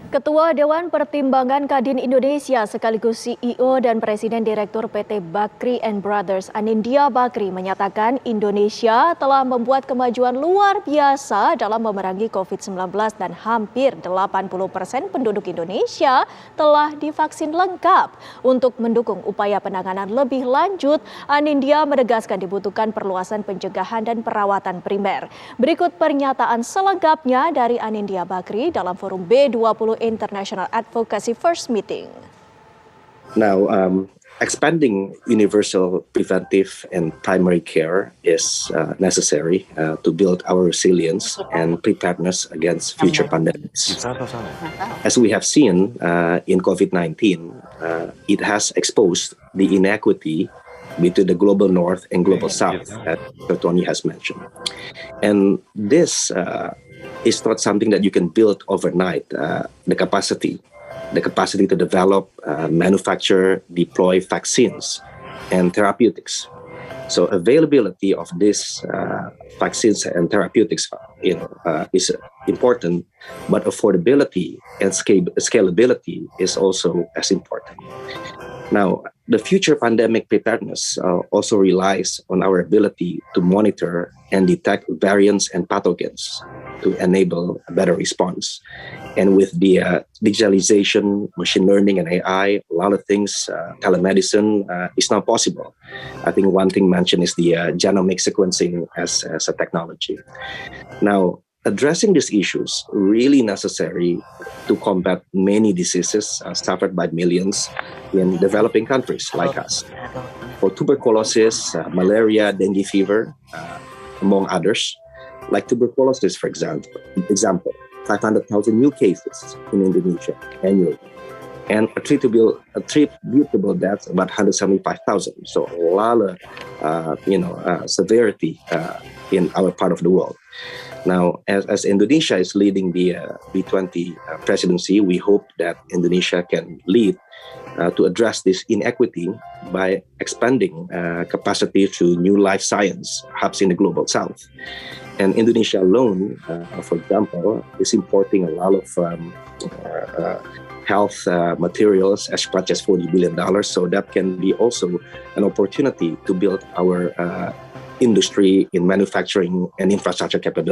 Ketua Dewan Pertimbangan Kadin Indonesia sekaligus CEO dan Presiden Direktur PT Bakrie and Brothers Anindya Bakrie menyatakan Indonesia telah membuat kemajuan luar biasa dalam memerangi COVID-19 dan hampir 80% penduduk Indonesia telah divaksin lengkap. Untuk mendukung upaya penanganan lebih lanjut, Anindya menegaskan dibutuhkan perluasan pencegahan dan perawatan primer. Berikut pernyataan selengkapnya dari Anindya Bakrie dalam forum B20 International Advocacy First Meeting. Now, expanding universal preventive and primary care is necessary to build our resilience and preparedness against future pandemics. As we have seen in COVID-19, it has exposed the inequity between the global north and global south, as Tony has mentioned. And this is not something that you can build overnight. The capacity to develop, manufacture, deploy vaccines and therapeutics. So availability of these vaccines and therapeutics is important, but affordability and scalability is also as important. Now, the future pandemic preparedness also relies on our ability to monitor and detect variants and pathogens to enable a better response. And with the digitalization, machine learning, and AI, a lot of things, telemedicine is now possible. I think one thing mentioned is the genomic sequencing as a technology. Now, addressing these issues really necessary to combat many diseases suffered by millions in developing countries like us. For tuberculosis, malaria, dengue fever, among others, like tuberculosis, for example, 500,000 new cases in Indonesia annually, and attributable deaths about 175,000. So a lot of severity in our part of the world. Now, as Indonesia is leading the B20 presidency, we hope that Indonesia can lead to address this inequity by expanding capacity to new life science hubs in the global south. And Indonesia alone, for example, is importing a lot of health materials as much as $40 billion. So that can be also an opportunity to build our industry in manufacturing and infrastructure capability.